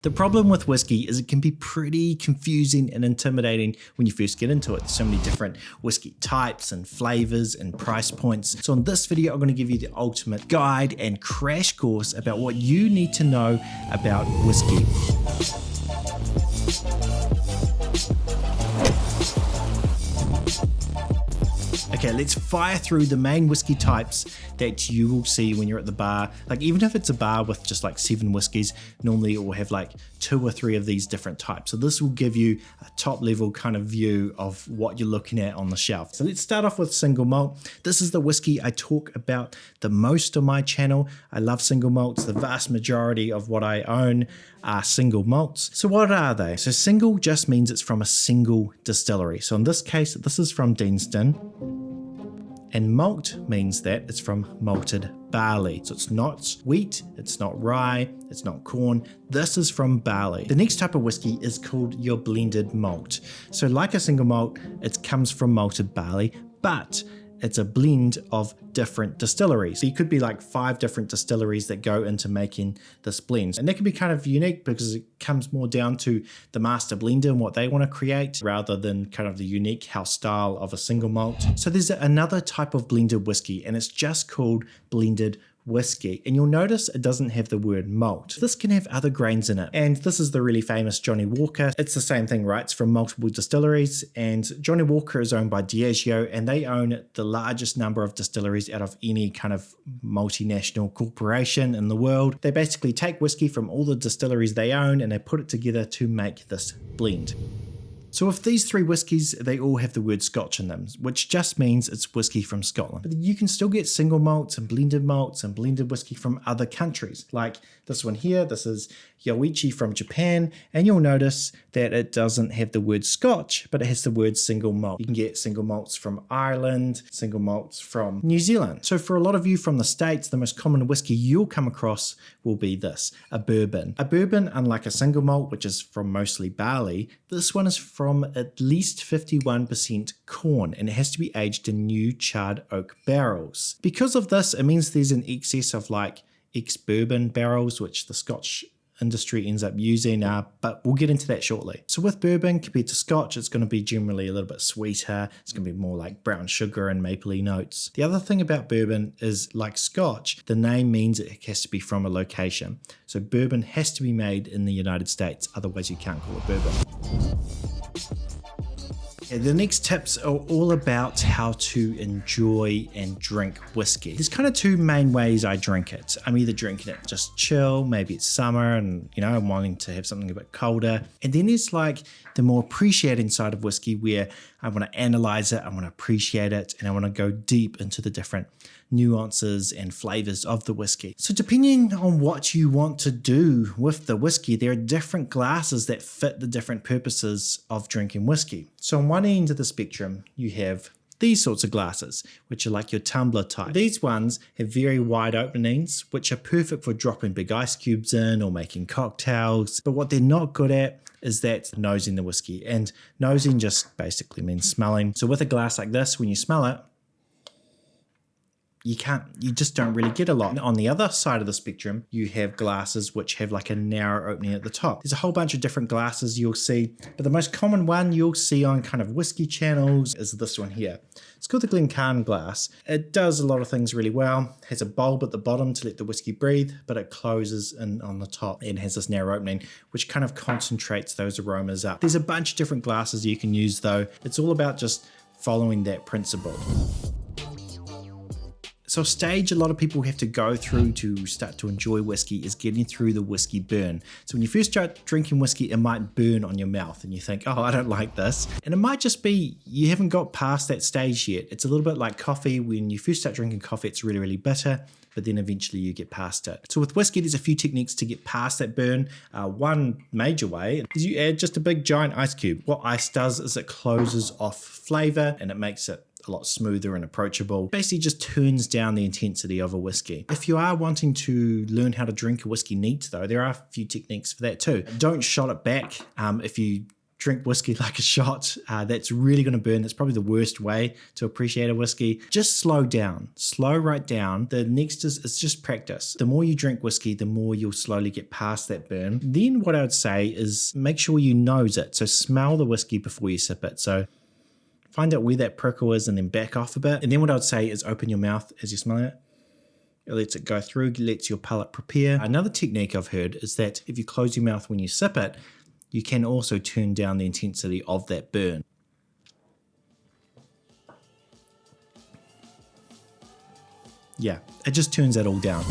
The problem with whiskey is it can be pretty confusing and intimidating when you first get into it. There's so many different whiskey types and flavors and price points. So in this video, I'm going to give you the ultimate guide and crash course about what you need to know about whiskey. Okay, let's fire through the main whiskey types that you will see when you're at the bar. Like even if it's a bar with just like 7 whiskeys, normally it will have like 2 or 3 of these different types. So this will give you a top level kind of view of what you're looking at on the shelf. So let's start off with single malt. This is the whiskey I talk about the most on my channel. I love single malts. The vast majority of what I own are single malts. So what are they? So single just means it's from a single distillery. So in this case, this is from Deanston. And malt means that it's from malted barley. So it's not wheat, it's not rye, it's not corn. This is from barley. The next type of whiskey is called your blended malt. So like a single malt, it comes from malted barley, but it's a blend of different distilleries. So you could be like 5 different distilleries that go into making this blend. And that can be kind of unique because it comes more down to the master blender and what they want to create rather than kind of the unique house style of a single malt. So there's another type of blended whiskey and it's just called blended whiskey, and you'll notice it doesn't have the word malt. This can have other grains in it, and this is the really famous Johnny Walker. It's the same thing, right? It's from multiple distilleries, and Johnny Walker is owned by Diageo, and they own the largest number of distilleries out of any kind of multinational corporation in the world. They basically take whiskey from all the distilleries they own and they put it together to make this blend. So with these 3 whiskies, they all have the word Scotch in them, which just means it's whiskey from Scotland. But you can still get single malts and blended whiskey from other countries. Like this one here, this is Yoichi from Japan, and you'll notice that it doesn't have the word Scotch, but it has the word single malt. You can get single malts from Ireland, single malts from New Zealand. So for a lot of you from the States, the most common whiskey you'll come across will be this, a bourbon. A bourbon, unlike a single malt, which is from mostly barley, this one is from at least 51% corn, and it has to be aged in new charred oak barrels. Because of this, it means there's an excess of like ex-bourbon barrels, which the Scotch industry ends up using, but we'll get into that shortly. So with bourbon compared to Scotch, it's going to be generally a little bit sweeter. It's going to be more like brown sugar and mapley notes. The other thing about bourbon is, like Scotch, the name means it has to be from a location. So bourbon has to be made in the United States, otherwise you can't call it bourbon. The next tips are all about how to enjoy and drink whiskey. There's kind of 2 main ways I drink it. I'm either drinking it just chill, maybe it's summer and I'm wanting to have something a bit colder. And then there's like the more appreciating side of whiskey where I want to analyze it, I want to appreciate it, and I want to go deep into the different nuances and flavors of the whiskey. So depending on what you want to do with the whiskey, there are different glasses that fit the different purposes of drinking whiskey. So on one end of the spectrum, you have these sorts of glasses, which are like your tumbler type. These ones have very wide openings, which are perfect for dropping big ice cubes in or making cocktails. But what they're not good at is that nosing the whiskey. And nosing just basically means smelling. So with a glass like this, when you smell it, you just don't really get a lot. On the other side of the spectrum, you have glasses which have like a narrow opening at the top. There's a whole bunch of different glasses you'll see, but the most common one you'll see on kind of whiskey channels is this one here. It's called the Glencairn glass. It does a lot of things really well. It has a bulb at the bottom to let the whiskey breathe, but it closes in on the top and has this narrow opening, which kind of concentrates those aromas up. There's a bunch of different glasses you can use though. It's all about just following that principle. So a stage a lot of people have to go through to start to enjoy whiskey is getting through the whiskey burn. So when you first start drinking whiskey, it might burn on your mouth and you think, oh, I don't like this. And it might just be you haven't got past that stage yet. It's a little bit like coffee. When you first start drinking coffee, it's really, really bitter, but then eventually you get past it. So with whiskey, there's a few techniques to get past that burn. One major way is you add just a big giant ice cube. What ice does is it closes off flavor and it makes it a lot smoother and approachable. Basically just turns down the intensity of a whiskey. If you are wanting to learn how to drink a whiskey neat though, there are a few techniques for that too. Don't shot it back. If you drink whiskey like a shot. That's really going to burn. That's probably the worst way to appreciate a whiskey. Just slow down, slow right down. The next is it's just practice. The more you drink whiskey, the more you'll slowly get past that burn. Then what I would say is make sure you nose it. So smell the whiskey before you sip it. So find out where that prickle is and then back off a bit. And then what I would say is open your mouth as you're smelling it. It lets it go through, lets your palate prepare. Another technique I've heard is that if you close your mouth when you sip it, you can also turn down the intensity of that burn. Yeah, it just turns that all down.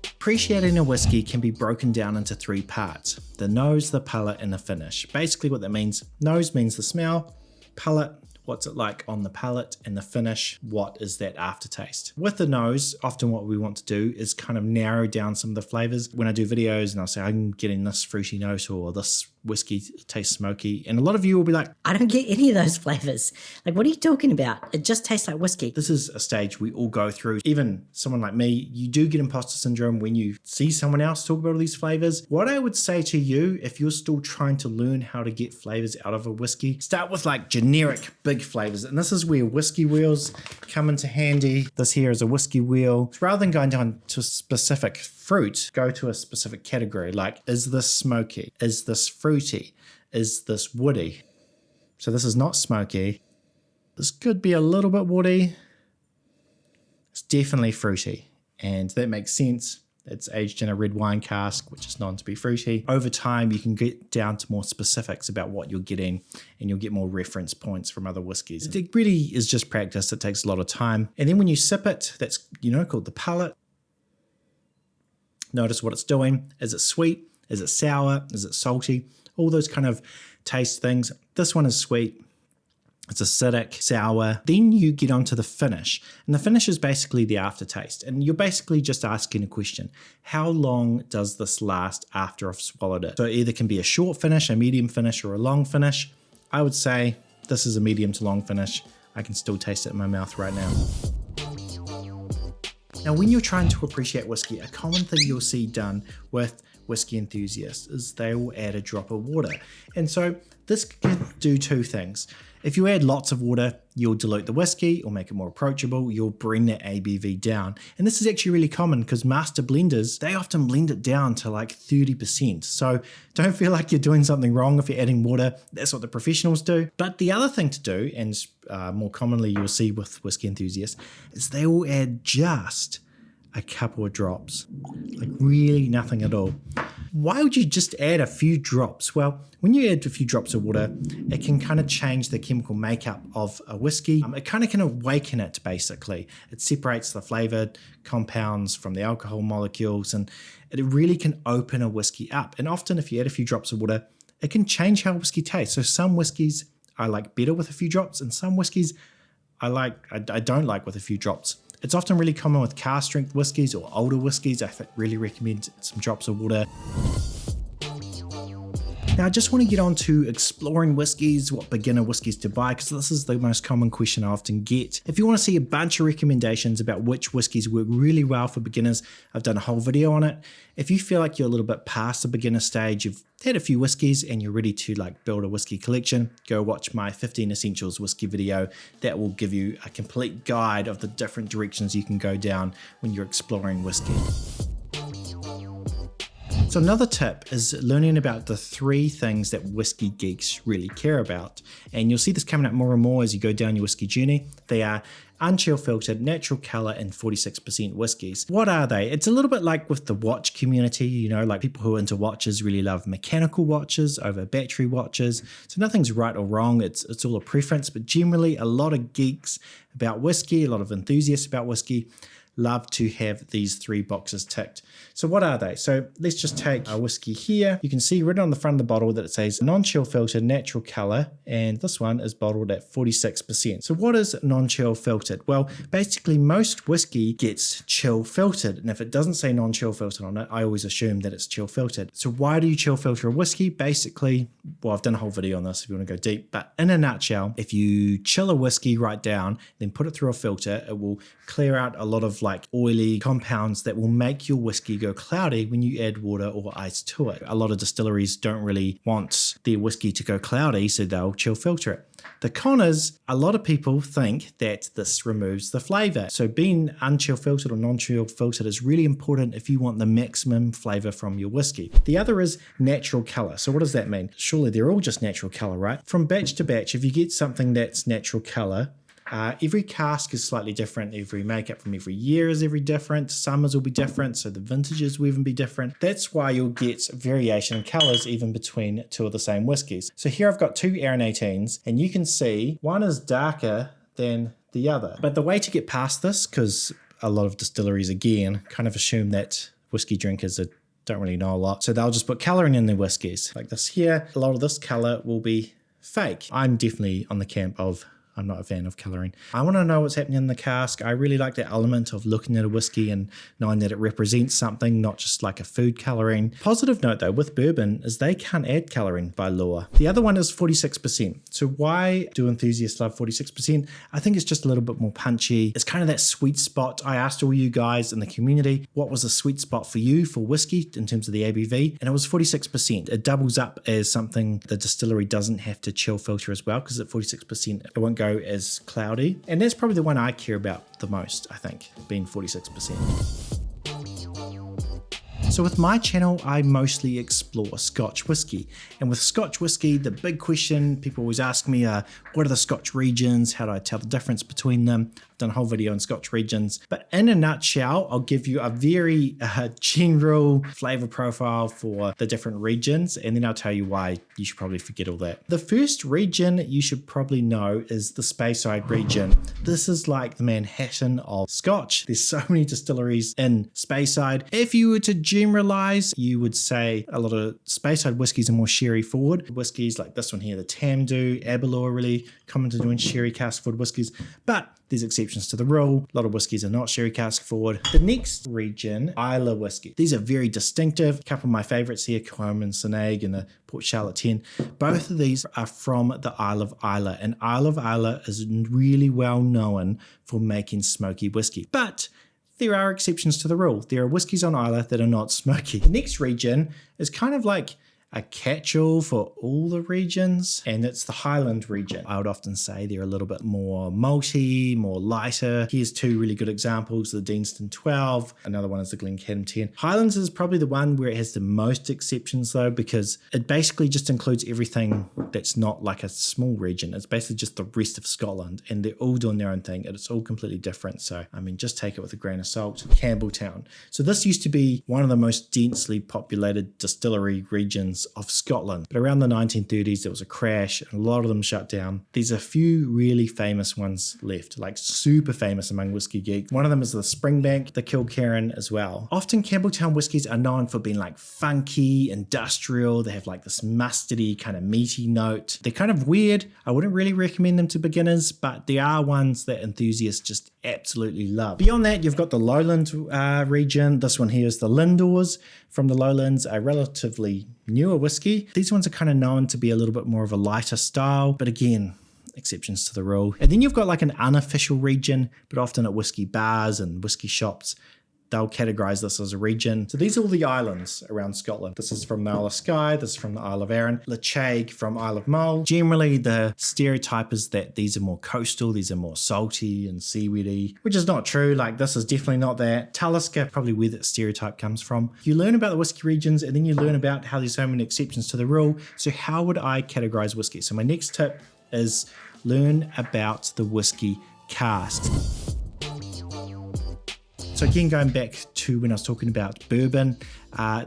Appreciating a whiskey can be broken down into 3 parts: the nose, the palate, and the finish. Basically what that means, nose means the smell, palate, what's it like on the palate, and the finish, what is that aftertaste. With the nose, often what we want to do is kind of narrow down some of the flavors. When I do videos and I'll say I'm getting this fruity note or this whiskey tastes smoky, and a lot of you will be like, I don't get any of those flavors. Like, what are you talking about? It just tastes like whiskey. this is a stage we all go through. Even someone like me, you do get imposter syndrome when you see someone else talk about all these flavors. What I would say to you, if you're still trying to learn how to get flavors out of a whiskey, start with like generic big flavors. And this is where whiskey wheels come into handy. This here is a whiskey wheel. Rather than going down to specific fruit, go to a specific category. Like, is this smoky? Is this fruity? Is this woody? So this is not smoky. This could be a little bit woody. It's definitely fruity, and that makes sense. It's aged in a red wine cask, which is known to be fruity. Over time, you can get down to more specifics about what you're getting, and you'll get more reference points from other whiskies. It really is just practice. It takes a lot of time. And then when you sip it, that's, called the palate. Notice what it's doing. Is it sweet? Is it sour? Is it salty? All those kind of taste things. This one is sweet. It's acidic, sour. Then you get onto the finish. And the finish is basically the aftertaste. And you're basically just asking a question. How long does this last after I've swallowed it? So it either can be a short finish, a medium finish, or a long finish. I would say this is a medium to long finish. I can still taste it in my mouth right now. Now, when you're trying to appreciate whiskey, a common thing you'll see done with whiskey enthusiasts is they will add a drop of water. And so this can do 2 things. If you add lots of water, you'll dilute the whiskey or make it more approachable. You'll bring that ABV down. And this is actually really common because master blenders, they often blend it down to like 30%. So don't feel like you're doing something wrong if you're adding water. That's what the professionals do. But the other thing to do, and more commonly you'll see with whiskey enthusiasts, is they will add just a couple of drops, like really nothing at all. Why would you just add a few drops? Well, when you add a few drops of water, it can kind of change the chemical makeup of a whiskey. It kind of can awaken it, basically. It separates the flavor compounds from the alcohol molecules, and it really can open a whiskey up. And often if you add a few drops of water, it can change how whiskey tastes. So some whiskeys I like better with a few drops, and some whiskeys I don't like with a few drops. It's often really common with cask strength whiskies or older whiskies. I really recommend some drops of water. Now, I just want to get on to exploring whiskies, what beginner whiskies to buy, because this is the most common question I often get. If you want to see a bunch of recommendations about which whiskies work really well for beginners, I've done a whole video on it. If you feel like you're a little bit past the beginner stage, you've had a few whiskies and you're ready to build a whiskey collection, go watch my 15 Essentials whiskey video. That will give you a complete guide of the different directions you can go down when you're exploring whiskey. So another tip is learning about the 3 things that whiskey geeks really care about. And you'll see this coming up more and more as you go down your whiskey journey. They are unchill filtered, natural color, and 46% whiskies. What are they? It's a little bit like with the watch community, like people who are into watches really love mechanical watches over battery watches. So nothing's right or wrong. It's all a preference, but generally a lot of geeks about whiskey, a lot of enthusiasts about whiskey love to have these 3 boxes ticked. So what are they? So let's just take a whiskey here. You can see written on the front of the bottle that it says non-chill filtered, natural color, and this one is bottled at 46%. So what is non-chill filtered? Well, basically most whiskey gets chill filtered, and if it doesn't say non-chill filtered on it, I always assume that it's chill filtered. So why do you chill filter a whiskey? Basically, well, I've done a whole video on this if you want to go deep, but in a nutshell, if you chill a whiskey right down, then put it through a filter, it will clear out a lot of of like oily compounds that will make your whiskey go cloudy when you add water or ice to it. A lot of distilleries don't really want their whiskey to go cloudy, so they'll chill filter it. The con is a lot of people think that this removes the flavour. So being unchill filtered or non-chill filtered is really important if you want the maximum flavour from your whiskey. The other is natural colour. So what does that mean? Surely they're all just natural colour, right? From batch to batch, if you get something that's natural colour, every cask is slightly different. Every makeup from every year is every different. Summers will be different, so the vintages will even be different. That's why you'll get variation in colours even between two of the same whiskies. So here I've got two Aaron 18s, and you can see one is darker than the other. But the way to get past this, because a lot of distilleries, again, kind of assume that whiskey drinkers don't really know a lot, so they'll just put colouring in their whiskies. Like this here, a lot of this colour will be fake. I'm definitely on the camp of I'm not a fan of colouring. I want to know what's happening in the cask. I really like that element of looking at a whiskey and knowing that it represents something, not just like a food colouring. Positive note though, with bourbon is they can't add colouring by law. The other one is 46%. So why do enthusiasts love 46%? I think it's just a little bit more punchy. It's kind of that sweet spot. I asked all you guys in the community, what was the sweet spot for you for whiskey in terms of the ABV? And it was 46%. It doubles up as something the distillery doesn't have to chill filter as well, because at 46%, it won't go as cloudy. And that's probably the one I care about the most, I think, being 46%. So with my channel, I mostly explore Scotch whisky. And with Scotch whisky, the big question people always ask me are, what are the Scotch regions? How do I tell the difference between them? I've done a whole video on Scotch regions. But in a nutshell, I'll give you a very general flavor profile for the different regions, and then I'll tell you why you should probably forget all that. The first region you should probably know is the Speyside region. This is like the Manhattan of Scotch. There's so many distilleries in Speyside. If you were to generalize, you would say a lot of Speyside whiskies are more sherry forward. Whiskies like this one here, the Tamdhu, Aberlour, are really common to doing sherry cask forward whiskies, but there's exceptions to the rule. A lot of whiskies are not sherry cask forward. The next region, Islay whiskey. These are very distinctive. A couple of my favorites here, Coleman Sinag and the Port Charlotte 10. Both of these are from the Isle of Islay, and Isle of Islay is really well known for making smoky whiskey. But there are exceptions to the rule. There are whiskies on Islay that are not smoky. The next region is kind of like a catch-all for all the regions, and it's the Highland region. I would often say they're a little bit more malty, more lighter. Here's two really good examples, the Deanston 12, another one is the Glencadam 10. Highlands is probably the one where it has the most exceptions though, because it basically just includes everything that's not like a small region. It's basically just the rest of Scotland, and they're all doing their own thing, and it's all completely different. So, I mean, just take it with a grain of salt. Campbelltown. So this used to be one of the most densely populated distillery regions of Scotland. But around the 1930s, there was a crash and a lot of them shut down. There's a few really famous ones left, like super famous among whiskey geeks. One of them is the Springbank, the Kilkerran as well. Often Campbelltown whiskies are known for being like funky, industrial. They have like this mustardy kind of meaty note. They're kind of weird. I wouldn't really recommend them to beginners, but they are ones that enthusiasts just absolutely love. Beyond that, you've got the Lowland region. This one here is the Lindors from the Lowlands, a relatively newer whiskey. These ones are kind of known to be a little bit more of a lighter style, but again, exceptions to the rule. And then you've got like an unofficial region, but often at whiskey bars and whiskey shops, they'll categorize this as a region. So these are all the islands around Scotland. This is from the Isle of Skye, this is from the Isle of Arran, Lechaig from Isle of Mull. Generally, the stereotype is that these are more coastal, these are more salty and seaweedy, which is not true. Like, this is definitely not that. Talisker, probably where that stereotype comes from. You learn about the whiskey regions, and then you learn about how there's so many exceptions to the rule. So how would I categorize whiskey? So my next tip is learn about the whiskey casks. So again, going back to when I was talking about bourbon,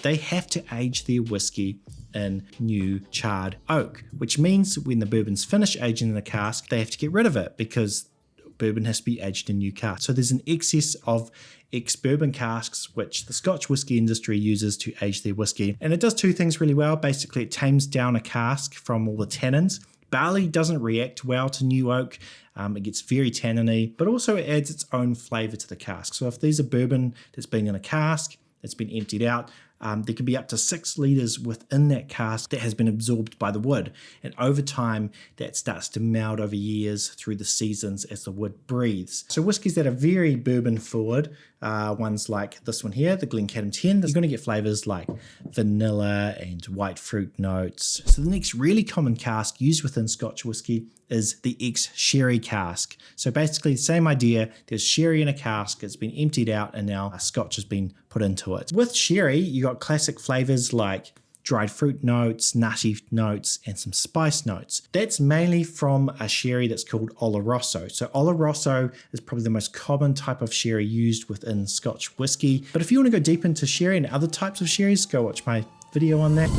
they have to age their whiskey in new charred oak, which means when the bourbon's finished aging in the cask, they have to get rid of it because bourbon has to be aged in new casks. So there's an excess of ex-bourbon casks, which the Scotch whisky industry uses to age their whiskey. And it does two things really well. Basically, it tames down a cask from all the tannins. Barley doesn't react well to new oak. It gets very tanniny, but also it adds its own flavor to the cask. So if these are bourbon that's been in a cask, it's been emptied out, there can be up to 6 litres within that cask that has been absorbed by the wood. And over time, that starts to meld over years through the seasons as the wood breathes. So whiskies that are very bourbon forward, ones like this one here, the Glencairn 10, you're going to get flavours like vanilla and white fruit notes. So the next really common cask used within Scotch whisky is the ex-sherry cask. So basically the same idea, there's sherry in a cask, it's been emptied out and now a Scotch has been put into it. With sherry, you got classic flavours like dried fruit notes, nutty notes, and some spice notes. That's mainly from a sherry that's called Oloroso. So Oloroso is probably the most common type of sherry used within Scotch whisky. But if you want to go deep into sherry and other types of sherries, go watch my video on that.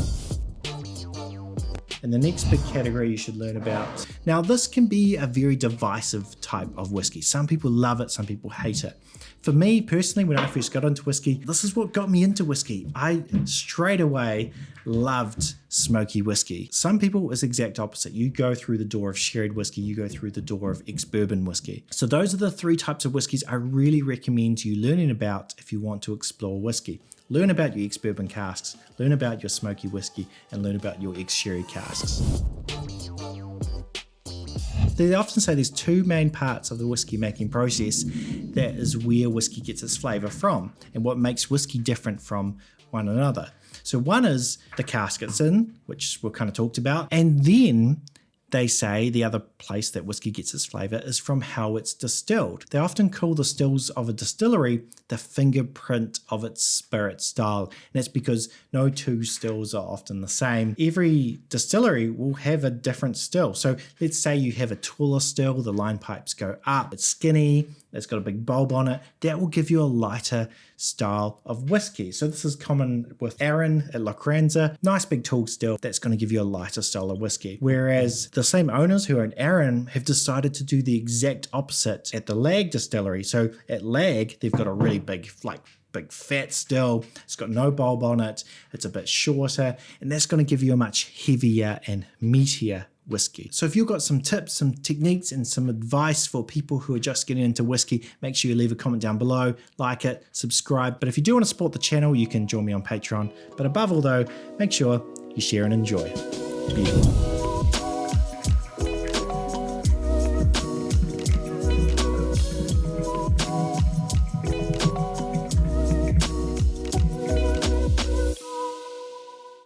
And the next big category you should learn about. Now, this can be a very divisive type of whiskey. Some people love it, some people hate it. For me personally, when I first got into whiskey, this is what got me into whiskey. I straight away loved smoky whiskey. Some people is exact opposite. You go through the door of sherried whiskey, you go through the door of ex-bourbon whiskey. So those are the 3 types of whiskies I really recommend you learning about if you want to explore whiskey. Learn about your ex-bourbon casks, learn about your smoky whiskey, and learn about your ex-sherry casks. They often say there's 2 main parts of the whiskey making process. That is where whiskey gets its flavour from and what makes whiskey different from one another. So one is the cask it's in, which we've kind of talked about, and then they say the other place that whiskey gets its flavour is from how it's distilled. They often call the stills of a distillery the fingerprint of its spirit style. And that's because no 2 stills are often the same. Every distillery will have a different still. So let's say you have a taller still, the line pipes go up, it's skinny, it's got a big bulb on it. That will give you a lighter style of whiskey. So this is common with Arran at Lochranza. Nice big tall still, that's going to give you a lighter style of whiskey. Whereas the same owners who own Arran have decided to do the exact opposite at the Lag distillery. So at Lag, they've got a really big fat still. It's got no bulb on it. It's a bit shorter, and that's going to give you a much heavier and meatier whiskey. So if you've got some tips, some techniques, and some advice for people who are just getting into whiskey, make sure you leave a comment down below, like it, subscribe. But if you do want to support the channel, you can join me on Patreon. But above all though, make sure you share and enjoy. Beautiful.